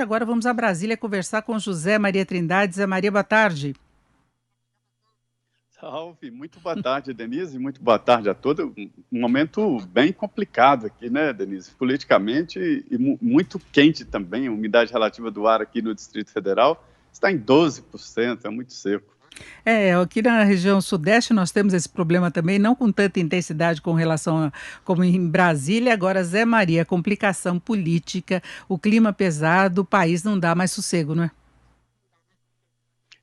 Agora vamos a Brasília conversar com José Maria Trindade. Zé Maria, boa tarde. Salve, muito boa tarde, Denise, muito boa tarde a todos. Um momento bem complicado aqui, né, Denise? Politicamente e muito quente também. A umidade relativa do ar aqui no Distrito Federal está em 12%, é muito seco. Aqui na região sudeste nós temos esse problema também, não com tanta intensidade com relação como em Brasília. Agora, Zé Maria, complicação política, o clima pesado, o país não dá mais sossego, não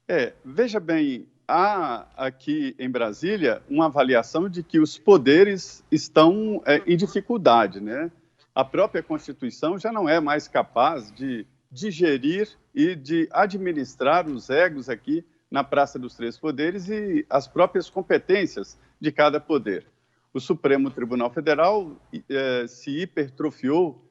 é? Veja bem, há aqui em Brasília uma avaliação de que os poderes estão em dificuldade, né? A própria Constituição já não é mais capaz de digerir e de administrar os egos aqui na Praça dos Três Poderes e as próprias competências de cada poder. O Supremo Tribunal Federal se hipertrofiou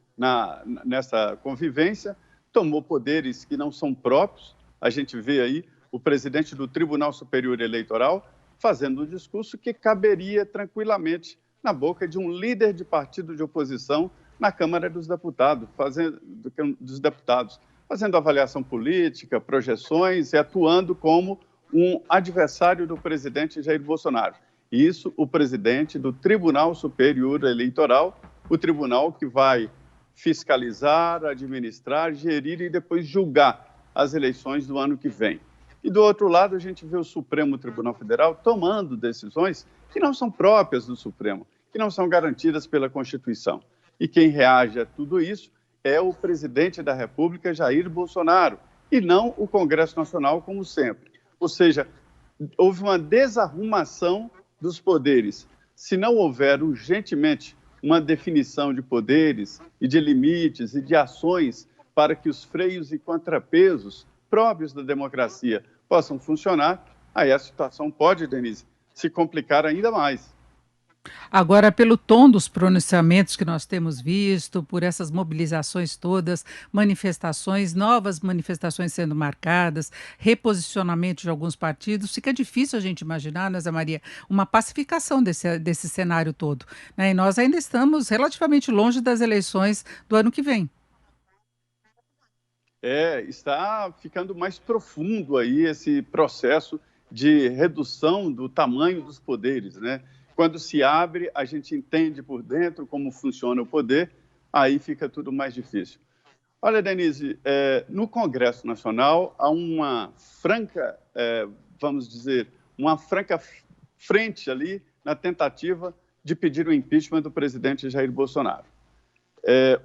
nessa convivência, tomou poderes que não são próprios. A gente vê aí o presidente do Tribunal Superior Eleitoral fazendo um discurso que caberia tranquilamente na boca de um líder de partido de oposição na Câmara dos Deputados, fazendo avaliação política, projeções e atuando como um adversário do presidente Jair Bolsonaro. Isso, o presidente do Tribunal Superior Eleitoral, o tribunal que vai fiscalizar, administrar, gerir e depois julgar as eleições do ano que vem. E do outro lado, a gente vê o Supremo Tribunal Federal tomando decisões que não são próprias do Supremo, que não são garantidas pela Constituição. E quem reage a tudo isso é o presidente da República, Jair Bolsonaro, e não o Congresso Nacional, como sempre. Ou seja, houve uma desarrumação dos poderes. Se não houver urgentemente uma definição de poderes e de limites e de ações para que os freios e contrapesos próprios da democracia possam funcionar, aí a situação pode, Denise, se complicar ainda mais. Agora, pelo tom dos pronunciamentos que nós temos visto, por essas mobilizações todas, manifestações, novas manifestações sendo marcadas, reposicionamento de alguns partidos, fica difícil a gente imaginar, né, Zé Maria, uma pacificação desse cenário todo, né? E nós ainda estamos relativamente longe das eleições do ano que vem. Está ficando mais profundo aí esse processo de redução do tamanho dos poderes, né? Quando se abre, a gente entende por dentro como funciona o poder, aí fica tudo mais difícil. Olha, Denise, no Congresso Nacional há uma franca, vamos dizer, uma franca frente ali na tentativa de pedir o impeachment do presidente Jair Bolsonaro.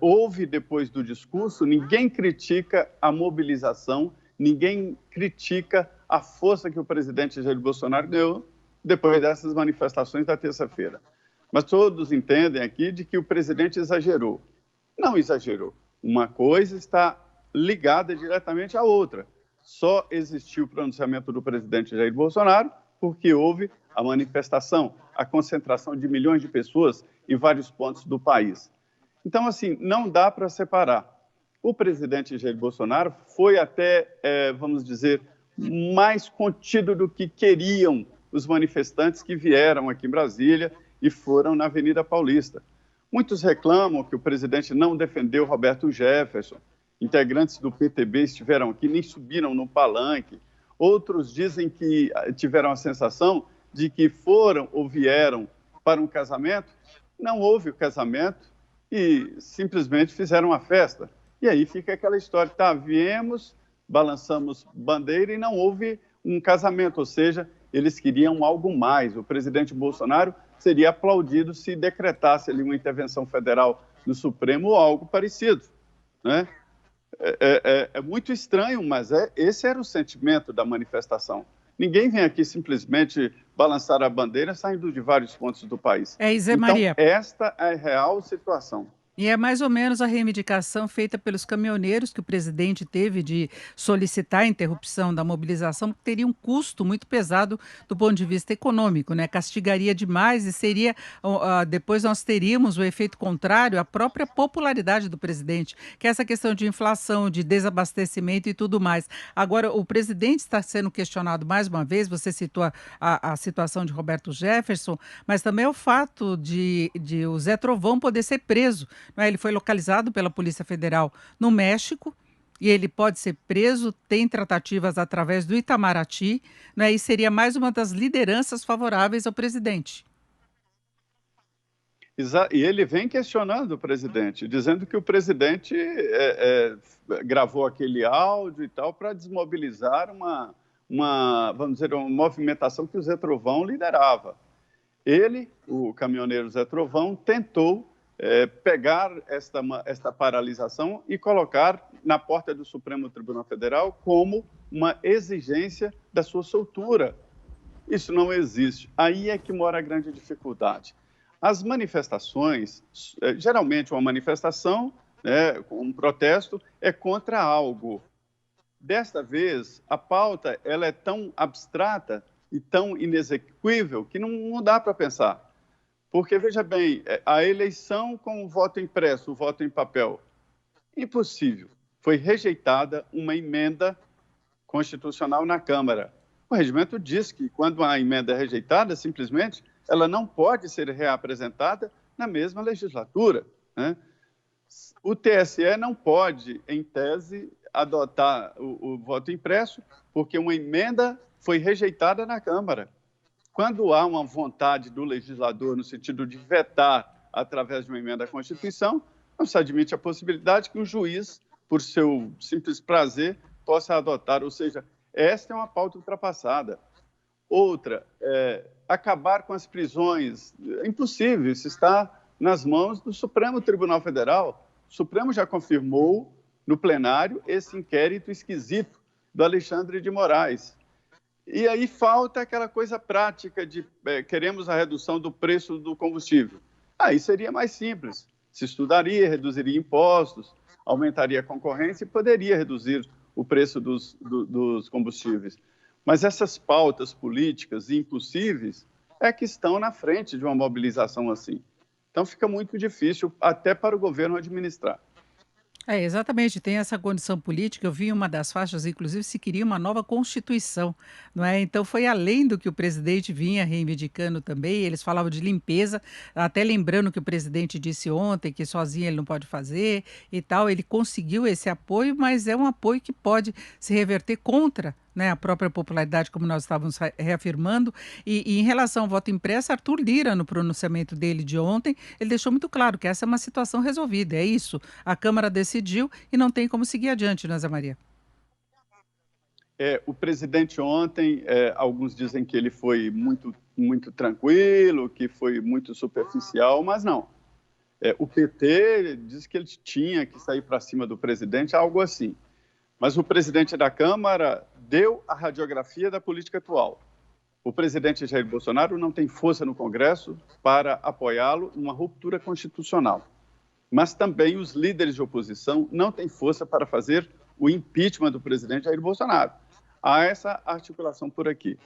Houve, depois do discurso, ninguém critica a mobilização, ninguém critica a força que o presidente Jair Bolsonaro deu depois dessas manifestações da terça-feira. Mas todos entendem aqui de que o presidente exagerou. Não exagerou. Uma coisa está ligada diretamente à outra. Só existiu o pronunciamento do presidente Jair Bolsonaro porque houve a manifestação, a concentração de milhões de pessoas em vários pontos do país. Então, assim, não dá para separar. O presidente Jair Bolsonaro foi até, vamos dizer, mais contido do que queriam os manifestantes que vieram aqui em Brasília e foram na Avenida Paulista. Muitos reclamam que o presidente não defendeu Roberto Jefferson. Integrantes do PTB estiveram aqui, nem subiram no palanque. Outros dizem que tiveram a sensação de que foram ou vieram para um casamento. Não houve o casamento e simplesmente fizeram uma festa. E aí fica aquela história, tá, viemos, balançamos bandeira e não houve um casamento, ou seja, eles queriam algo mais. O presidente Bolsonaro seria aplaudido se decretasse ali uma intervenção federal no Supremo ou algo parecido, né? É muito estranho, mas esse era o sentimento da manifestação. Ninguém vem aqui simplesmente balançar a bandeira saindo de vários pontos do país. É, e Zé Então, Maria, esta é a real situação. e é mais ou menos a reivindicação feita pelos caminhoneiros que o presidente teve de solicitar a interrupção da mobilização, que teria um custo muito pesado do ponto de vista econômico, né? Castigaria demais e seria, depois nós teríamos o efeito contrário à própria popularidade do presidente, que é essa questão de inflação, de desabastecimento e tudo mais. Agora, o presidente está sendo questionado mais uma vez, você citou a situação de Roberto Jefferson, mas também é o fato de o Zé Trovão poder ser preso, não é? Ele foi localizado pela Polícia Federal no México, e ele pode ser preso, tem tratativas através do Itamaraty, né, e seria mais uma das lideranças favoráveis ao presidente. E ele vem questionando o presidente, dizendo que o presidente gravou aquele áudio e tal para desmobilizar vamos dizer, uma movimentação que o Zé Trovão liderava. Ele, o caminhoneiro Zé Trovão, tentou pegar esta paralisação e colocar na porta do Supremo Tribunal Federal como uma exigência da sua soltura. Isso não existe. Aí é que mora a grande dificuldade. As manifestações, geralmente uma manifestação, né, um protesto, é contra algo. Desta vez, a pauta ela é tão abstrata e tão inexequível que não dá para pensar. Porque, veja bem, a eleição com o voto impresso, o voto em papel, impossível. Foi rejeitada uma emenda constitucional na Câmara. O regimento diz que, quando a emenda é rejeitada, simplesmente, ela não pode ser reapresentada na mesma legislatura, né? O TSE não pode, em tese, adotar o voto impresso, porque uma emenda foi rejeitada na Câmara. Quando há uma vontade do legislador no sentido de vetar através de uma emenda à Constituição, não se admite a possibilidade que um juiz, por seu simples prazer, possa adotar. Ou seja, esta é uma pauta ultrapassada. Outra, acabar com as prisões. É impossível, isso está nas mãos do Supremo Tribunal Federal. O Supremo já confirmou no plenário esse inquérito esquisito do Alexandre de Moraes. E aí falta aquela coisa prática de queremos a redução do preço do combustível. Aí seria mais simples. Se estudaria, reduziria impostos, aumentaria a concorrência e poderia reduzir o preço dos combustíveis. Mas essas pautas políticas impossíveis é que estão na frente de uma mobilização assim. Então fica muito difícil até para o governo administrar. É, exatamente, tem essa condição política. Eu vi em uma das faixas, inclusive, se queria uma nova Constituição, não é? Então foi além do que o presidente vinha reivindicando também. Eles falavam de limpeza, até lembrando que o presidente disse ontem que sozinho ele não pode fazer e tal. Ele conseguiu esse apoio, mas é um apoio que pode se reverter contra, né, a própria popularidade, como nós estávamos reafirmando. E em relação ao voto impresso, Arthur Lira, no pronunciamento dele de ontem, ele deixou muito claro que essa é uma situação resolvida. É isso. A Câmara decidiu e não tem como seguir adiante, né, Zé Maria? O presidente ontem, alguns dizem que ele foi muito tranquilo, que foi muito superficial, mas não. O PT disse que ele tinha que sair para cima do presidente, algo assim. Mas o presidente da Câmara deu a radiografia da política atual. O presidente Jair Bolsonaro não tem força no Congresso para apoiá-lo numa ruptura constitucional. Mas também os líderes de oposição não têm força para fazer o impeachment do presidente Jair Bolsonaro. Há essa articulação por aqui.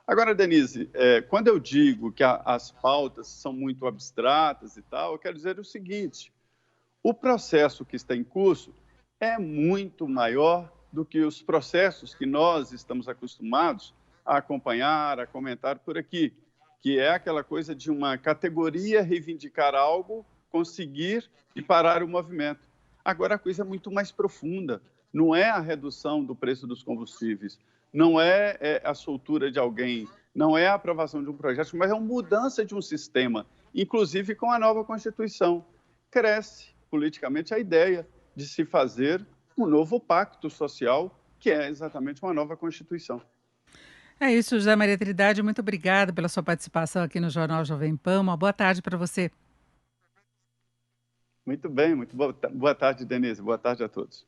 Agora, Denise, quando eu digo que as pautas são muito abstratas e tal, eu quero dizer o seguinte: o processo que está em curso é muito maior do que os processos que nós estamos acostumados a acompanhar, a comentar por aqui, que é aquela coisa de uma categoria reivindicar algo, conseguir e parar o movimento. Agora a coisa é muito mais profunda. Não é a redução do preço dos combustíveis, não é a soltura de alguém, não é a aprovação de um projeto, mas é uma mudança de um sistema, inclusive com a nova Constituição. Cresce politicamente a ideia de se fazer um novo pacto social, que é exatamente uma nova Constituição. É isso, José Maria Trindade. Muito obrigada pela sua participação aqui no Jornal Jovem Pan. Uma boa tarde para você. Muito bem, muito boa tarde, Denise. Boa tarde a todos.